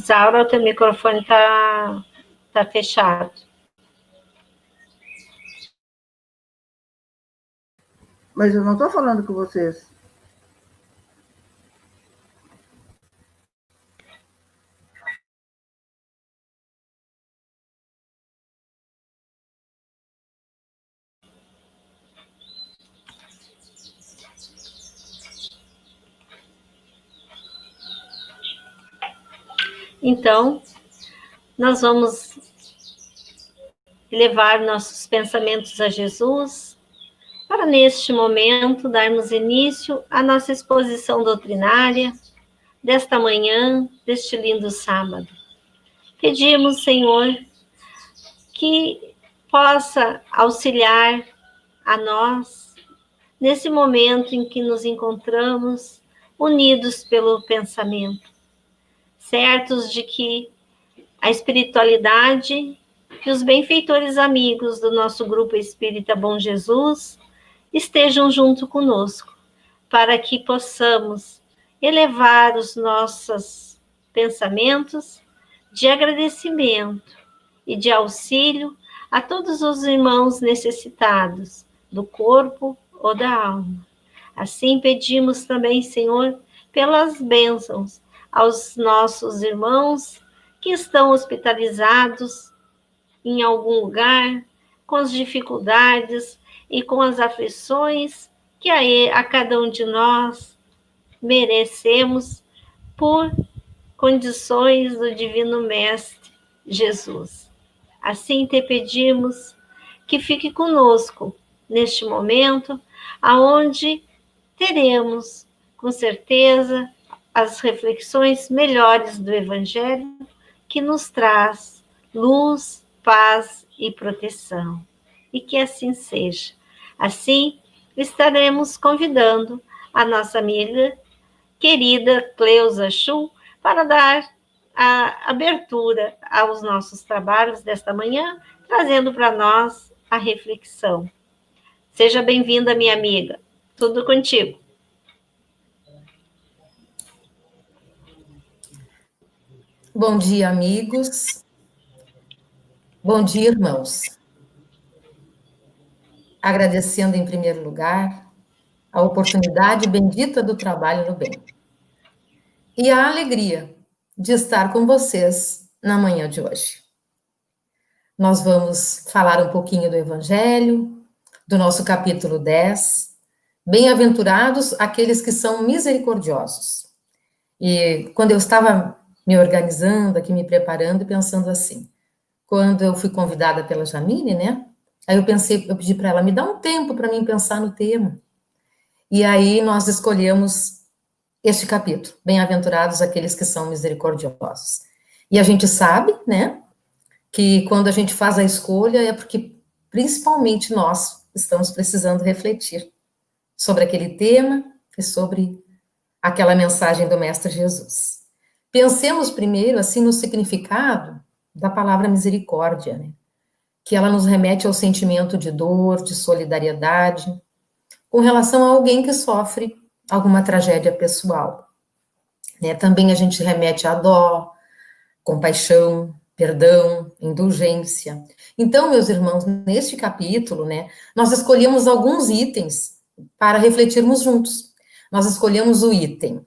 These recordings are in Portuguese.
Isaura, o teu microfone tá fechado. Mas eu não estou falando com vocês. Então, nós vamos levar nossos pensamentos a Jesus, para neste momento darmos início à nossa exposição doutrinária desta manhã, deste lindo sábado. Pedimos, Senhor, que possa auxiliar a nós nesse momento em que nos encontramos unidos pelo pensamento, certos de que a espiritualidade e os benfeitores amigos do nosso grupo Espírita Bom Jesus estejam junto conosco, para que possamos elevar os nossos pensamentos de agradecimento e de auxílio a todos os irmãos necessitados do corpo ou da alma. Assim pedimos também, Senhor, pelas bênçãos aos nossos irmãos que estão hospitalizados em algum lugar, com as dificuldades e com as aflições que a cada um de nós merecemos por condições do Divino Mestre Jesus. Assim te pedimos que fique conosco neste momento, aonde teremos, com certeza, as reflexões melhores do Evangelho, que nos traz luz, paz e proteção. E que assim seja. Assim, estaremos convidando a nossa amiga querida Cleusa Chu para dar a abertura aos nossos trabalhos desta manhã, trazendo para nós a reflexão. Seja bem-vinda, minha amiga. Tudo contigo. Bom dia, amigos. Bom dia, irmãos. Agradecendo, em primeiro lugar, a oportunidade bendita do trabalho no bem. E a alegria de estar com vocês na manhã de hoje. Nós vamos falar um pouquinho do Evangelho, do nosso capítulo 10. Bem-aventurados aqueles que são misericordiosos. E quando eu estava me organizando aqui, me preparando, pensando assim, quando eu fui convidada pela Jamile, né? Aí eu pedi para ela, me dá um tempo para mim pensar no tema. E aí nós escolhemos este capítulo, bem-aventurados aqueles que são misericordiosos. E a gente sabe, né, que quando a gente faz a escolha é porque principalmente nós estamos precisando refletir sobre aquele tema e sobre aquela mensagem do Mestre Jesus. Pensemos primeiro, assim, no significado da palavra misericórdia, né? Que ela nos remete ao sentimento de dor, de solidariedade, com relação a alguém que sofre alguma tragédia pessoal. Né? Também a gente remete a dó, compaixão, perdão, indulgência. Então, meus irmãos, neste capítulo, né, nós escolhemos alguns itens para refletirmos juntos. Nós escolhemos o item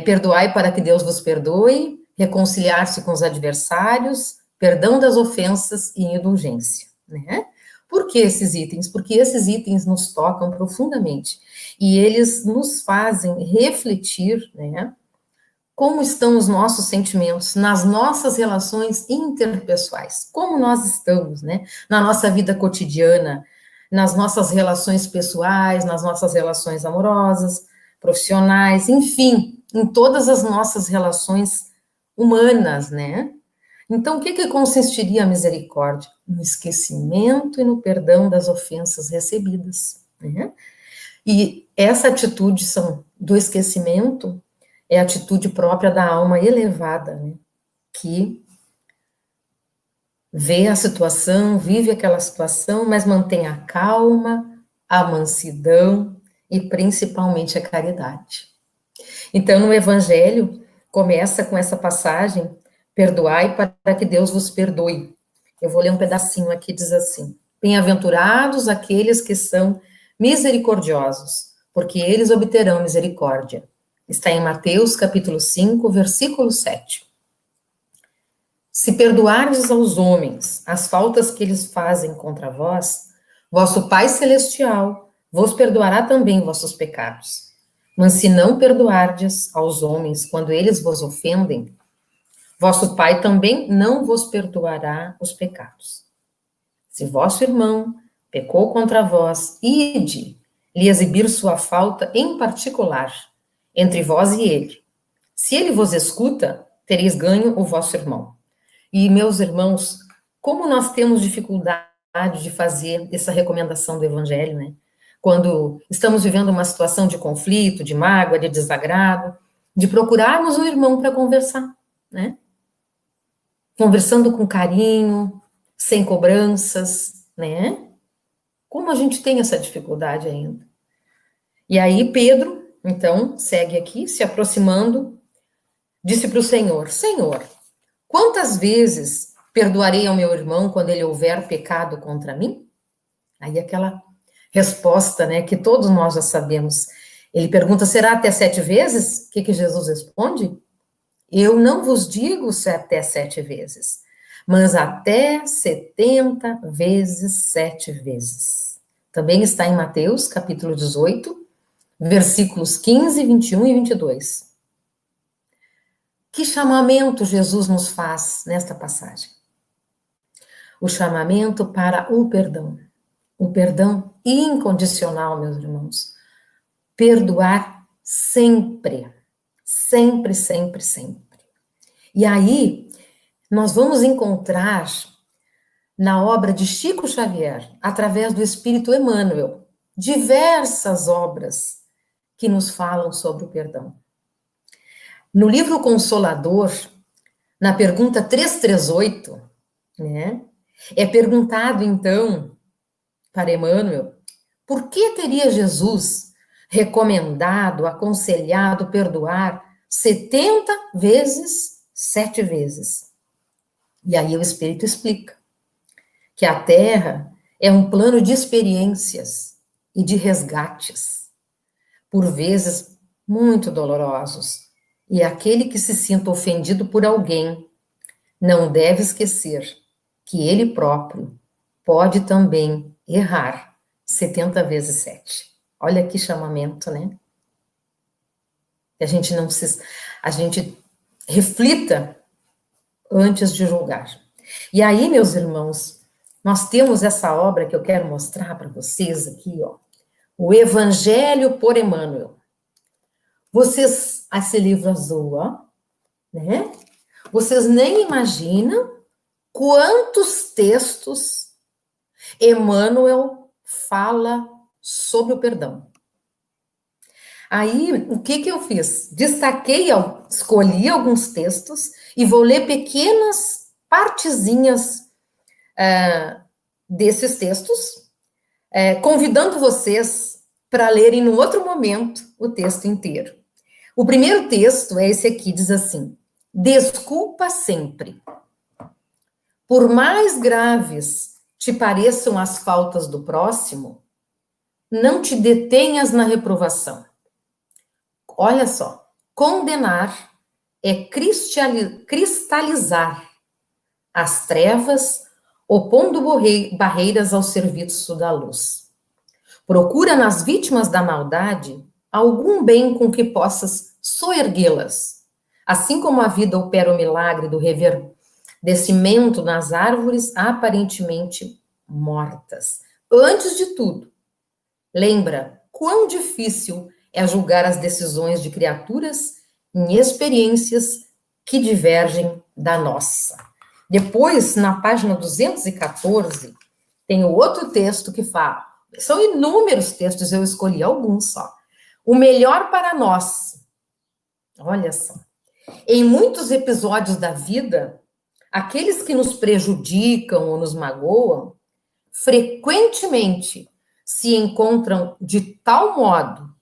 Perdoai para que Deus vos perdoe, reconciliar-se com os adversários, perdão das ofensas e indulgência, né? Por que esses itens? Porque esses itens nos tocam profundamente e eles nos fazem refletir, né? Como estão os nossos sentimentos nas nossas relações interpessoais? Como nós estamos, né? Na nossa vida cotidiana, nas nossas relações pessoais, nas nossas relações amorosas, profissionais, enfim, em todas as nossas relações humanas, né? Então, o que consistiria a misericórdia? No esquecimento e no perdão das ofensas recebidas, né? E essa atitude do esquecimento é a atitude própria da alma elevada, né? Que vê a situação, vive aquela situação, mas mantém a calma, a mansidão e principalmente a caridade. Então, no Evangelho, começa com essa passagem, perdoai para que Deus vos perdoe. Eu vou ler um pedacinho aqui, diz assim, bem-aventurados aqueles que são misericordiosos, porque eles obterão misericórdia. Está em Mateus, capítulo 5, versículo 7. Se perdoardes aos homens as faltas que eles fazem contra vós, vosso Pai Celestial vos perdoará também vossos pecados. Mas se não perdoardes aos homens quando eles vos ofendem, vosso Pai também não vos perdoará os pecados. Se vosso irmão pecou contra vós, ide lhe exibir sua falta em particular, entre vós e ele. Se ele vos escuta, tereis ganho o vosso irmão. E, meus irmãos, como nós temos dificuldade de fazer essa recomendação do Evangelho, né? Quando estamos vivendo uma situação de conflito, de mágoa, de desagrado, de procurarmos o irmão para conversar, né? Conversando com carinho, sem cobranças, né? Como a gente tem essa dificuldade ainda? E aí Pedro, então, segue aqui, se aproximando, disse para o Senhor, Senhor, quantas vezes perdoarei ao meu irmão quando ele houver pecado contra mim? Aí aquela resposta, né, que todos nós já sabemos. Ele pergunta, será até 7 vezes? O que Jesus responde? Eu não vos digo se até 7 vezes, mas até 70 vezes 7 vezes. Também está em Mateus, capítulo 18, versículos 15, 21 e 22. Que chamamento Jesus nos faz nesta passagem? O chamamento para o perdão incondicional, meus irmãos. Perdoar sempre, sempre, sempre, sempre. E aí, nós vamos encontrar na obra de Chico Xavier, através do Espírito Emmanuel, diversas obras que nos falam sobre o perdão. No livro Consolador, na pergunta 338, né, é perguntado, então, para Emmanuel, por que teria Jesus recomendado, aconselhado perdoar 70 vezes, 7 vezes? E aí o Espírito explica que a Terra é um plano de experiências e de resgates, por vezes muito dolorosos, e aquele que se sinta ofendido por alguém não deve esquecer que ele próprio pode também errar 70 vezes 7. Olha que chamamento, né? A gente reflita antes de julgar. E aí, meus irmãos, nós temos essa obra que eu quero mostrar para vocês aqui, ó. O Evangelho por Emmanuel. Vocês, esse livro azul, ó, né? Vocês nem imaginam quantos textos Emmanuel fala sobre o perdão. Aí, o que eu fiz? Escolhi alguns textos e vou ler pequenas partezinhas desses textos, convidando vocês para lerem no outro momento o texto inteiro. O primeiro texto é esse aqui, diz assim, desculpa sempre. Por mais graves te pareçam as faltas do próximo, não te detenhas na reprovação. Olha só, Condenar é cristalizar as trevas, opondo barreiras ao serviço da luz. Procura nas vítimas da maldade algum bem com que possas soerguê-las. Assim como a vida opera o milagre do reverdecimento nas árvores aparentemente mortas. Antes de tudo, lembra quão difícil é julgar as decisões de criaturas em experiências que divergem da nossa. Depois, na página 214, tem o outro texto que fala, são inúmeros textos, eu escolhi alguns só. O melhor para nós. Olha só. Em muitos episódios da vida, aqueles que nos prejudicam ou nos magoam, frequentemente se encontram de tal modo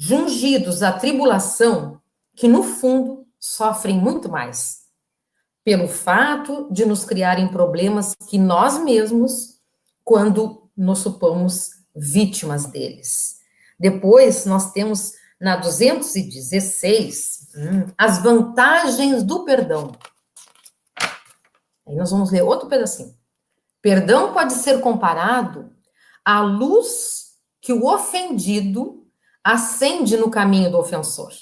jungidos à tribulação que, no fundo, sofrem muito mais, pelo fato de nos criarem problemas que nós mesmos, quando nos supomos vítimas deles. Depois, nós temos, na 216, as vantagens do perdão. Aí nós vamos ler outro pedacinho. Perdão pode ser comparado à luz que o ofendido acende no caminho do ofensor.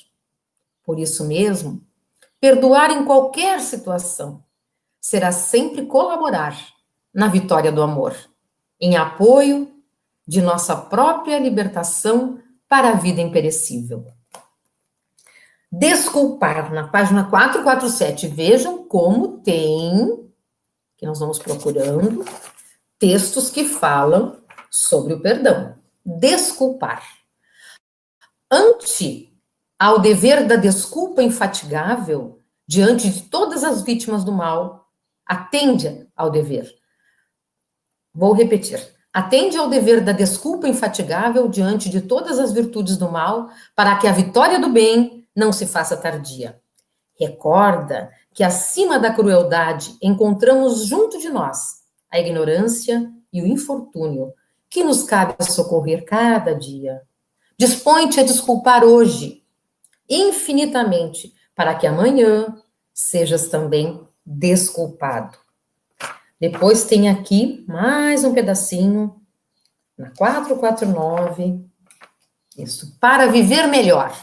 Por isso mesmo, perdoar em qualquer situação será sempre colaborar na vitória do amor, em apoio de nossa própria libertação para a vida imperecível. Desculpar, na página 447, vejam como tem, que nós vamos procurando, textos que falam sobre o perdão. Desculpar. Ante ao dever da desculpa infatigável diante de todas as vítimas do mal, atende ao dever. Vou repetir. Atende ao dever da desculpa infatigável diante de todas as virtudes do mal, para que a vitória do bem não se faça tardia. Recorda que acima da crueldade encontramos junto de nós a ignorância e o infortúnio, que nos cabe socorrer cada dia. Dispõe-te a desculpar hoje, infinitamente, para que amanhã sejas também desculpado. Depois tem aqui mais um pedacinho, na 449, isso, para viver melhor.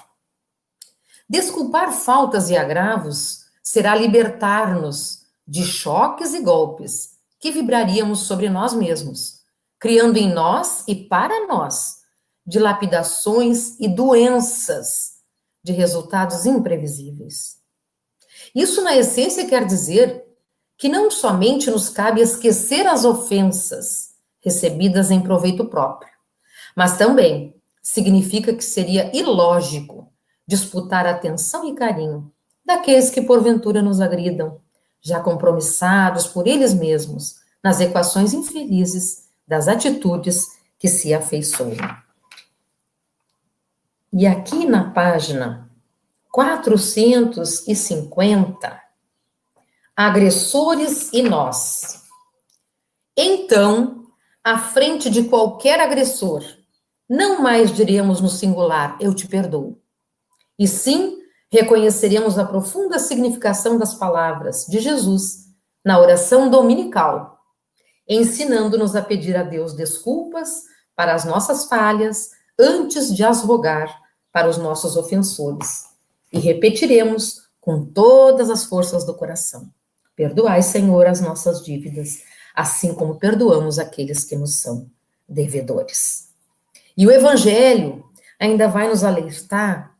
Desculpar faltas e agravos será libertar-nos de choques e golpes que vibraríamos sobre nós mesmos, criando em nós e para nós dilapidações e doenças de resultados imprevisíveis. Isso, na essência, quer dizer que não somente nos cabe esquecer as ofensas recebidas em proveito próprio, mas também significa que seria ilógico disputar atenção e carinho daqueles que porventura nos agridam, já compromissados por eles mesmos nas equações infelizes das atitudes que se afeiçoam. E aqui na página 450, agressores e nós. Então, à frente de qualquer agressor, não mais diremos no singular, eu te perdoo. E sim, reconheceremos a profunda significação das palavras de Jesus na oração dominical, ensinando-nos a pedir a Deus desculpas para as nossas falhas antes de as rogar para os nossos ofensores. E repetiremos com todas as forças do coração. Perdoai, Senhor, as nossas dívidas, assim como perdoamos aqueles que nos são devedores. E o Evangelho ainda vai nos alertar,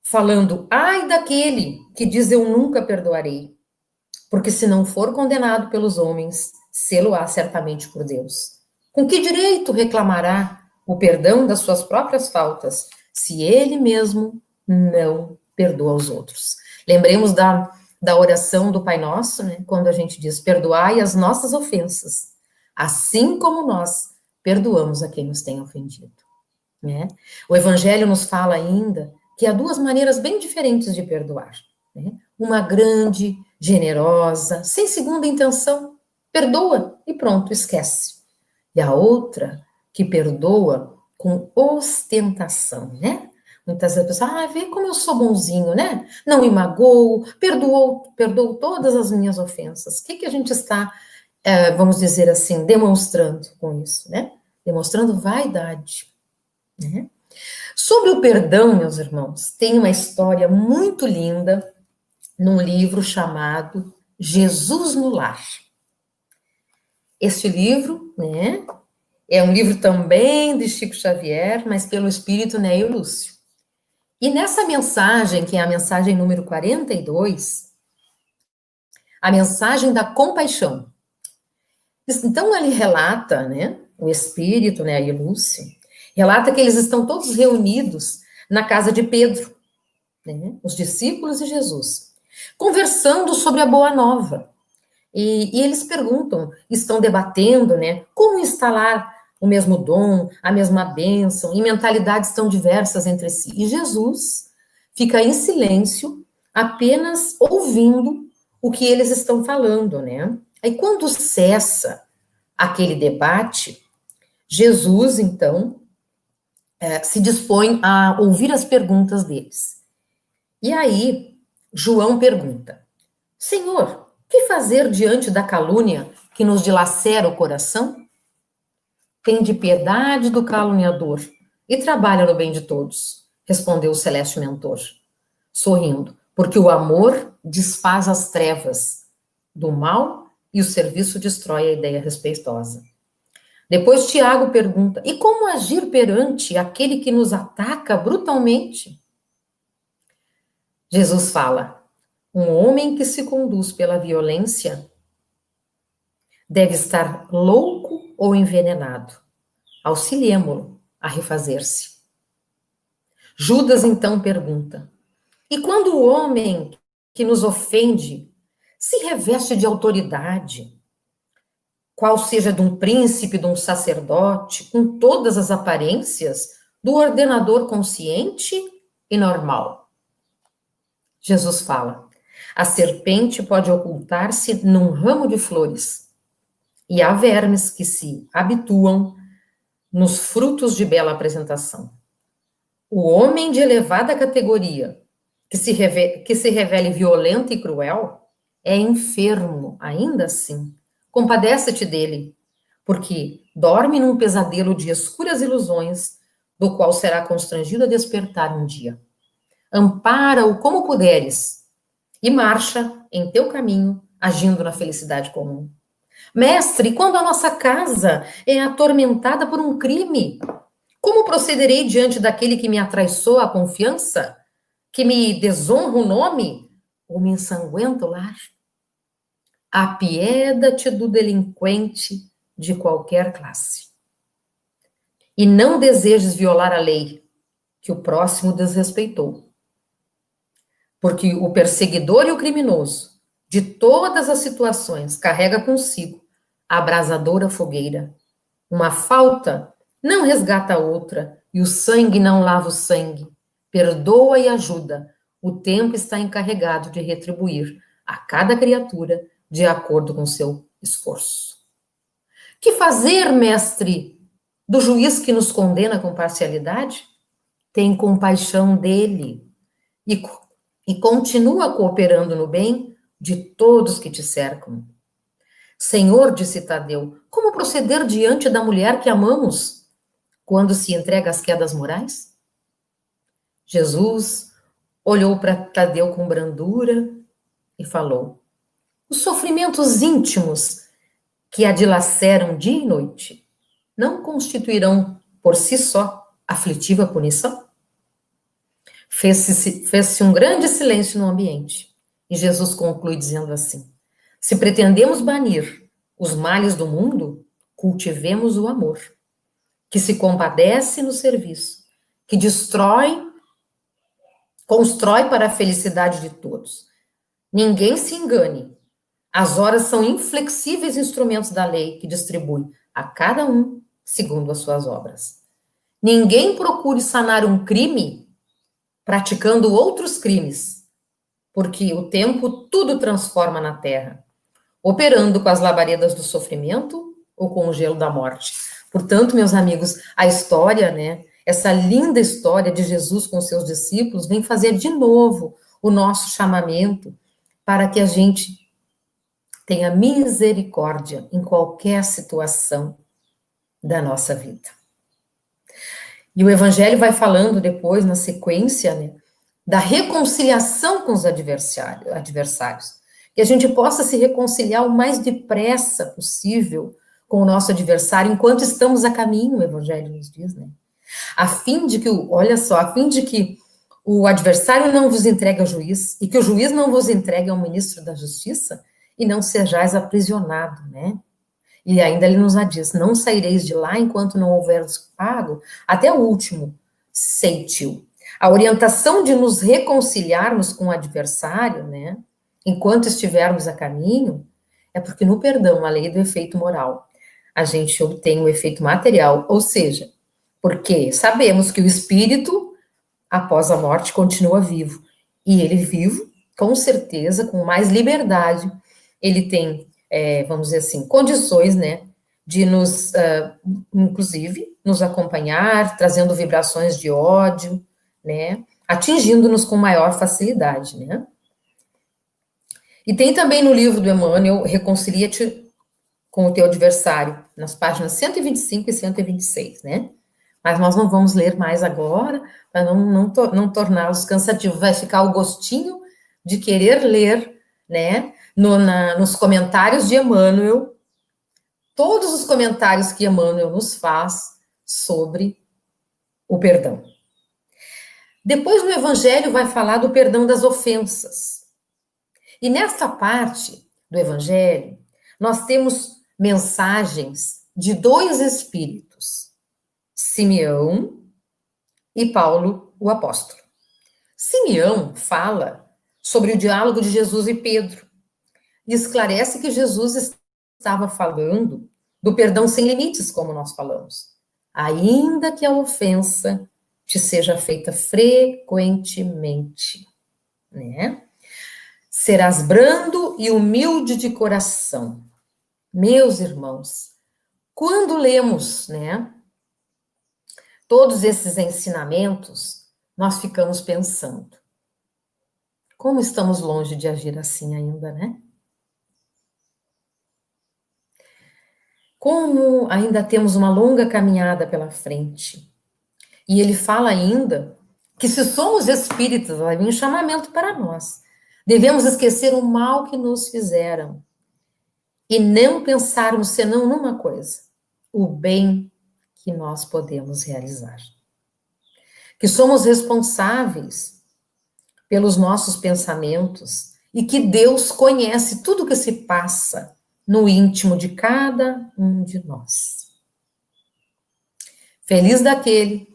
falando, ai daquele que diz eu nunca perdoarei, porque se não for condenado pelos homens, sê-lo-á certamente por Deus. Com que direito reclamará o perdão das suas próprias faltas, se ele mesmo não perdoa os outros? Lembremos da oração do Pai Nosso, né? Quando a gente diz, perdoai as nossas ofensas, assim como nós perdoamos a quem nos tem ofendido. Né? O Evangelho nos fala ainda que há duas maneiras bem diferentes de perdoar. Né? Uma grande, generosa, sem segunda intenção, perdoa e pronto, esquece. E a outra que perdoa com ostentação, né? Muitas vezes a pessoa, vê como eu sou bonzinho, né? Não me magoou, perdoou todas as minhas ofensas. O que que a gente está, vamos dizer assim, demonstrando com isso, né? Demonstrando vaidade, né? Sobre o perdão, meus irmãos, tem uma história muito linda num livro chamado Jesus no Lar. Este livro, né, é um livro também de Chico Xavier, mas pelo espírito Neio Lúcio. E nessa mensagem, que é a mensagem número 42, a mensagem da compaixão. Então, ele relata, né, o espírito, né, Neio Lúcio, relata que eles estão todos reunidos na casa de Pedro, né, os discípulos de Jesus, conversando sobre a Boa Nova. E eles perguntam, estão debatendo, né, como instalar o mesmo dom, a mesma bênção, em mentalidades tão diversas entre si. E Jesus fica em silêncio, apenas ouvindo o que eles estão falando, né? Aí quando cessa aquele debate, Jesus, então, se dispõe a ouvir as perguntas deles. E aí, João pergunta, Senhor, que fazer diante da calúnia que nos dilacera o coração? Tende piedade do caluniador e trabalha no bem de todos, respondeu o celeste mentor, sorrindo, porque o amor desfaz as trevas do mal e o serviço destrói a ideia respeitosa. Depois Tiago pergunta, e como agir perante aquele que nos ataca brutalmente? Jesus fala, um homem que se conduz pela violência deve estar louco ou envenenado. Auxiliemo-lo a refazer-se. Judas então pergunta, e quando o homem que nos ofende se reveste de autoridade, qual seja de um príncipe, de um sacerdote, com todas as aparências do ordenador consciente e normal? Jesus fala, a serpente pode ocultar-se num ramo de flores, e há vermes que se habituam nos frutos de bela apresentação. O homem de elevada categoria, que se revele violento e cruel, é enfermo, ainda assim. Compadece-te dele, porque dorme num pesadelo de escuras ilusões, do qual será constrangido a despertar um dia. Ampara-o como puderes, e marcha em teu caminho, agindo na felicidade comum. Mestre, quando a nossa casa é atormentada por um crime, como procederei diante daquele que me atraiçoa a confiança, que me desonra o nome, ou me ensanguenta o lar? Apieda-te do delinquente de qualquer classe. E não desejes violar a lei que o próximo desrespeitou. Porque o perseguidor e o criminoso, de todas as situações, carrega consigo a abrasadora fogueira. Uma falta não resgata a outra, e o sangue não lava o sangue. Perdoa e ajuda. O tempo está encarregado de retribuir a cada criatura de acordo com seu esforço. Que fazer, mestre, do juiz que nos condena com parcialidade? Tem compaixão dele e continua cooperando no bem de todos que te cercam. Senhor, disse Tadeu, como proceder diante da mulher que amamos quando se entrega às quedas morais? Jesus olhou para Tadeu com brandura e falou, os sofrimentos íntimos que a dilaceram dia e noite não constituirão por si só aflitiva punição? Fez-se um grande silêncio no ambiente e Jesus conclui dizendo assim, se pretendemos banir os males do mundo, cultivemos o amor, que se compadece no serviço, que constrói para a felicidade de todos. Ninguém se engane. As horas são inflexíveis instrumentos da lei que distribui a cada um segundo as suas obras. Ninguém procure sanar um crime praticando outros crimes, porque o tempo tudo transforma na terra, operando com as labaredas do sofrimento ou com o gelo da morte. Portanto, meus amigos, a história, né, essa linda história de Jesus com seus discípulos vem fazer de novo o nosso chamamento para que a gente tenha misericórdia em qualquer situação da nossa vida. E o Evangelho vai falando depois, na sequência, né, da reconciliação com os adversários. Que a gente possa se reconciliar o mais depressa possível com o nosso adversário, enquanto estamos a caminho, o Evangelho nos diz, né? A fim de que, olha só, a fim de que o adversário não vos entregue ao juiz, e que o juiz não vos entregue ao ministro da justiça, e não sejais aprisionado, né? E ainda ele nos diz, não saireis de lá enquanto não houveres pago até o último ceitil. A orientação de nos reconciliarmos com o adversário, né, enquanto estivermos a caminho, é porque no perdão, a lei do efeito moral, a gente obtém o efeito material, ou seja, porque sabemos que o espírito, após a morte, continua vivo. E ele vivo, com certeza, com mais liberdade, ele tem, vamos dizer assim, condições, né, de nos, inclusive, nos acompanhar, trazendo vibrações de ódio, né, atingindo-nos com maior facilidade, né. E tem também no livro do Emmanuel, Reconcilia-te com o teu adversário, nas páginas 125 e 126, né. Mas nós não vamos ler mais agora, para não torná-los cansativos. Vai ficar o gostinho de querer ler, né, nos comentários de Emmanuel, todos os comentários que Emmanuel nos faz sobre o perdão. Depois no Evangelho vai falar do perdão das ofensas. E nesta parte do Evangelho, nós temos mensagens de dois espíritos, Simeão e Paulo, o apóstolo. Simeão fala sobre o diálogo de Jesus e Pedro, e esclarece que Jesus estava falando do perdão sem limites, como nós falamos, ainda que a ofensa te seja feita frequentemente, né? Serás brando e humilde de coração. Meus irmãos, quando lemos, né, todos esses ensinamentos, nós ficamos pensando, como estamos longe de agir assim ainda, né? Como ainda temos uma longa caminhada pela frente. E ele fala ainda que se somos espíritas, vai vir um chamamento para nós. Devemos esquecer o mal que nos fizeram e não pensarmos senão numa coisa, o bem que nós podemos realizar. Que somos responsáveis pelos nossos pensamentos e que Deus conhece tudo o que se passa no íntimo de cada um de nós. Feliz daquele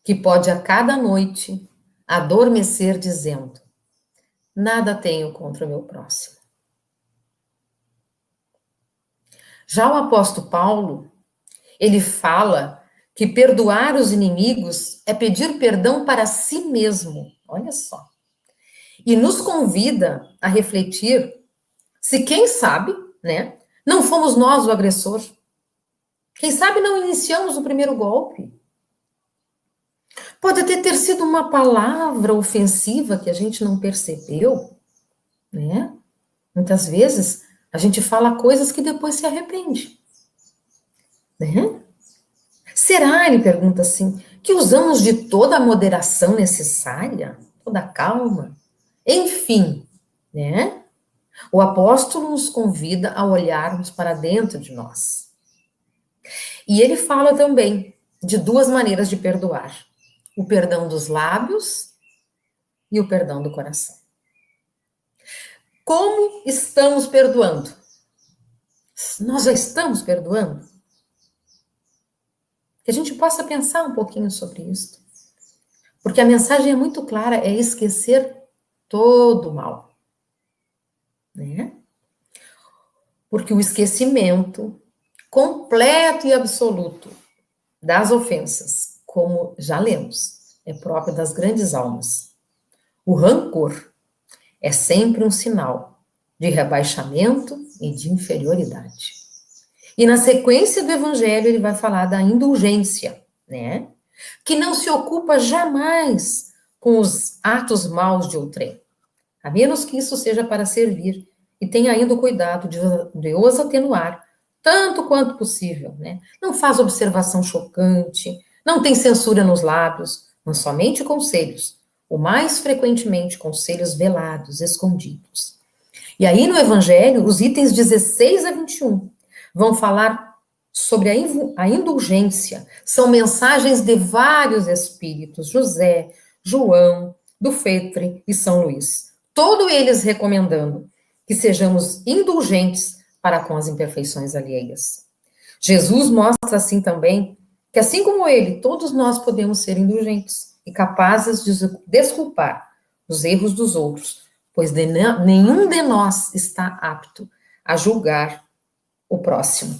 que pode a cada noite adormecer dizendo, nada tenho contra o meu próximo. Já o apóstolo Paulo, ele fala que perdoar os inimigos é pedir perdão para si mesmo, olha só. E nos convida a refletir se, quem sabe, né, não fomos nós o agressor. Quem sabe não iniciamos o primeiro golpe. Pode até ter sido uma palavra ofensiva que a gente não percebeu, né? Muitas vezes a gente fala coisas que depois se arrepende, né? Será, ele pergunta assim, que usamos de toda a moderação necessária, toda a calma? Enfim, né? O apóstolo nos convida a olharmos para dentro de nós. E ele fala também de duas maneiras de perdoar. O perdão dos lábios e o perdão do coração. Como estamos perdoando? Nós já estamos perdoando? Que a gente possa pensar um pouquinho sobre isso. Porque a mensagem é muito clara, é esquecer todo o mal. Né? Porque o esquecimento completo e absoluto das ofensas, como já lemos, é próprio das grandes almas. O rancor é sempre um sinal de rebaixamento e de inferioridade. E na sequência do Evangelho ele vai falar da indulgência, né? que não se ocupa jamais com os atos maus de outrem, a menos que isso seja para servir, e tenha ainda o cuidado de os atenuar, tanto quanto possível, né? Não faz observação chocante, não tem censura nos lábios, mas somente conselhos, o mais frequentemente conselhos velados, escondidos. E aí no Evangelho, os itens 16 a 21 vão falar sobre a indulgência. São mensagens de vários espíritos, José, João, do Fetre e São Luís. Todos eles recomendando que sejamos indulgentes para com as imperfeições alheias. Jesus mostra assim também que, assim como ele, todos nós podemos ser indulgentes e capazes de desculpar os erros dos outros, pois nenhum de nós está apto a julgar o próximo,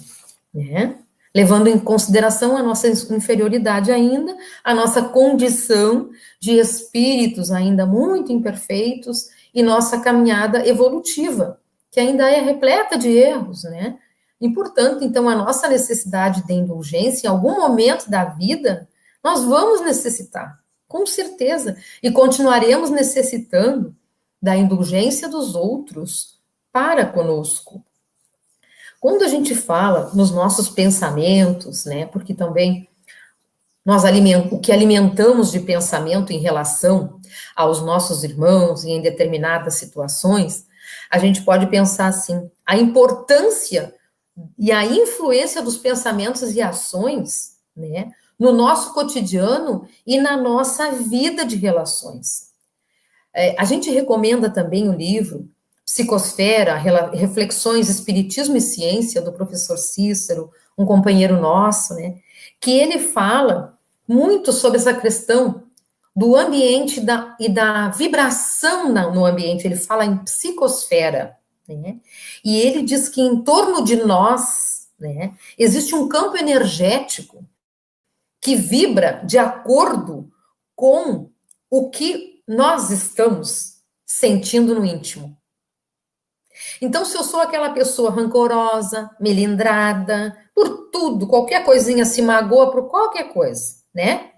né? Levando em consideração a nossa inferioridade ainda, a nossa condição de espíritos ainda muito imperfeitos e nossa caminhada evolutiva, que ainda é repleta de erros, né? E, portanto, então, a nossa necessidade de indulgência, em algum momento da vida, nós vamos necessitar, com certeza, e continuaremos necessitando da indulgência dos outros para conosco. Quando a gente fala nos nossos pensamentos, né, porque também o que alimentamos de pensamento em relação aos nossos irmãos e em determinadas situações, a gente pode pensar assim, a importância e a influência dos pensamentos e ações, né, no nosso cotidiano e na nossa vida de relações. A gente recomenda também o livro Psicosfera, Reflexões, Espiritismo e Ciência, do professor Cícero, um companheiro nosso, né, que ele fala muito sobre essa questão do ambiente e da vibração no ambiente. Ele fala em psicosfera, né, e ele diz que em torno de nós, né, existe um campo energético que vibra de acordo com o que nós estamos sentindo no íntimo. Então, se eu sou aquela pessoa rancorosa, melindrada, por tudo, qualquer coisinha se magoa por qualquer coisa, né?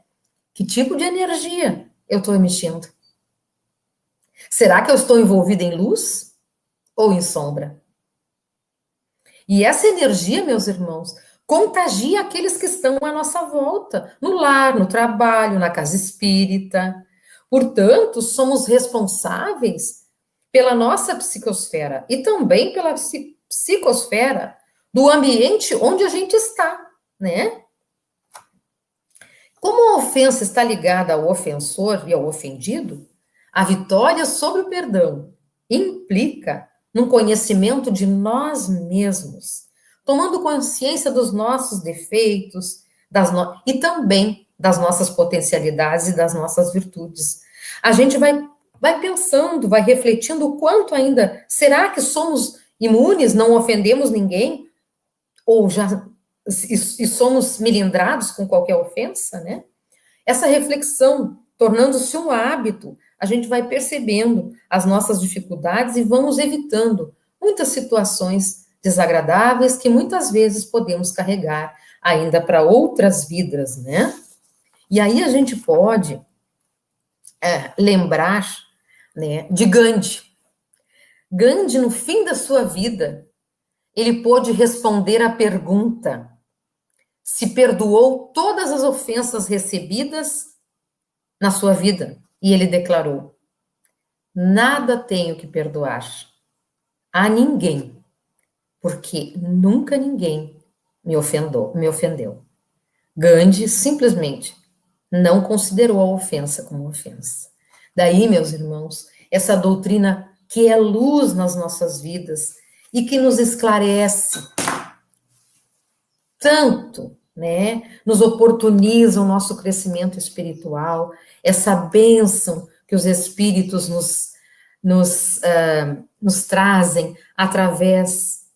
Que tipo de energia eu estou emitindo? Será que eu estou envolvida em luz ou em sombra? E essa energia, meus irmãos, contagia aqueles que estão à nossa volta, no lar, no trabalho, na casa espírita. Portanto, somos responsáveis pela nossa psicosfera e também pela psicosfera do ambiente onde a gente está, né? Como a ofensa está ligada ao ofensor e ao ofendido, a vitória sobre o perdão implica num conhecimento de nós mesmos, tomando consciência dos nossos defeitos e também das nossas potencialidades e das nossas virtudes. A gente vai pensando, vai refletindo o quanto ainda, será que somos imunes, não ofendemos ninguém? Ou somos melindrados com qualquer ofensa, né? Essa reflexão, tornando-se um hábito, a gente vai percebendo as nossas dificuldades e vamos evitando muitas situações desagradáveis que muitas vezes podemos carregar ainda para outras vidas, né? E aí a gente pode lembrar, né, de Gandhi. Gandhi, no fim da sua vida, ele pôde responder à pergunta se perdoou todas as ofensas recebidas na sua vida. E ele declarou: nada tenho que perdoar a ninguém, porque nunca ninguém me ofendeu. Gandhi simplesmente não considerou a ofensa como ofensa. Daí, meus irmãos, essa doutrina que é luz nas nossas vidas e que nos esclarece tanto, né? Nos oportuniza o nosso crescimento espiritual, essa bênção que os espíritos nos trazem através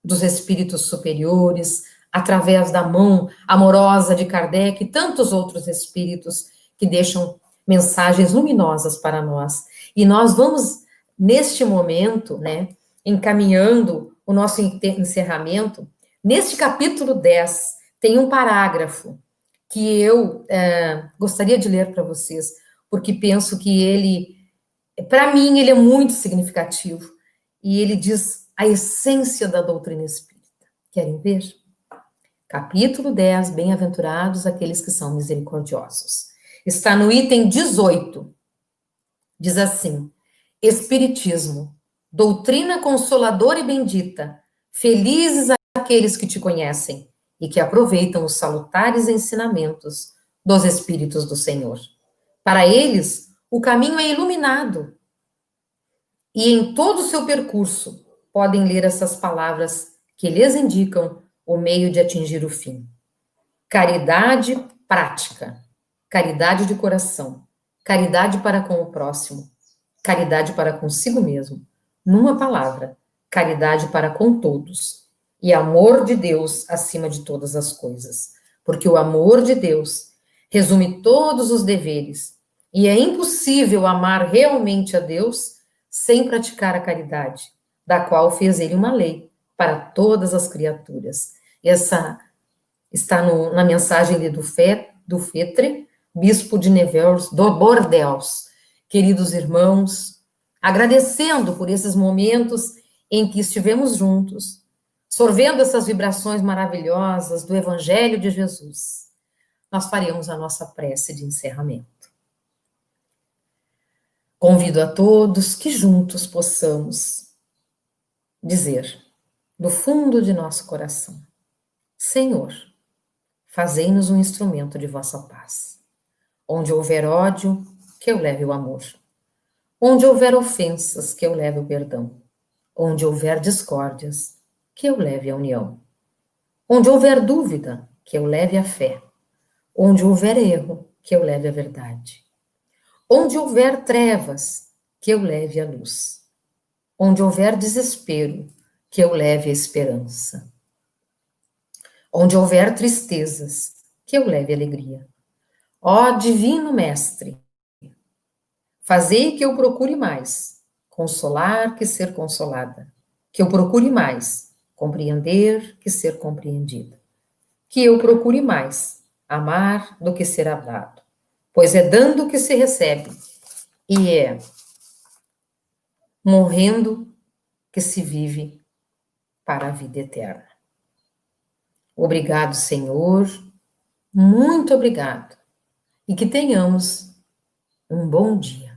dos espíritos superiores, através da mão amorosa de Kardec e tantos outros espíritos que deixam mensagens luminosas para nós. E nós vamos, neste momento, né, encaminhando o nosso encerramento. Neste capítulo 10, tem um parágrafo que eu gostaria de ler para vocês, porque penso que ele, para mim, ele é muito significativo. E ele diz a essência da doutrina espírita. Querem ver? Capítulo 10, Bem-aventurados aqueles que são misericordiosos. Está no item 18. Diz assim: Espiritismo, doutrina consoladora e bendita, felizes aqueles que te conhecem e que aproveitam os salutares ensinamentos dos Espíritos do Senhor. Para eles, o caminho é iluminado e em todo o seu percurso podem ler essas palavras que lhes indicam o meio de atingir o fim. Caridade prática, caridade de coração, caridade para com o próximo, caridade para consigo mesmo. Numa palavra, caridade para com todos. E amor de Deus acima de todas as coisas. Porque o amor de Deus resume todos os deveres. E é impossível amar realmente a Deus sem praticar a caridade, da qual fez ele uma lei para todas as criaturas. Essa está na mensagem de Dufetre, bispo de Nevers do Bordeaux. Queridos irmãos, agradecendo por esses momentos em que estivemos juntos, sorvendo essas vibrações maravilhosas do Evangelho de Jesus, nós faremos a nossa prece de encerramento. Convido a todos que juntos possamos dizer, do fundo de nosso coração: Senhor, fazei-nos um instrumento de vossa paz. Onde houver ódio, que eu leve o amor. Onde houver ofensas, que eu leve o perdão. Onde houver discórdias, que eu leve a união. Onde houver dúvida, que eu leve a fé. Onde houver erro, que eu leve a verdade. Onde houver trevas, que eu leve a luz. Onde houver desespero, que eu leve a esperança. Onde houver tristezas, que eu leve alegria. Ó Divino Mestre, fazei que eu procure mais consolar que ser consolada, que eu procure mais compreender que ser compreendida, que eu procure mais amar do que ser amado, pois é dando que se recebe e é morrendo que se vive para a vida eterna. Obrigado, Senhor, muito obrigado, e que tenhamos um bom dia.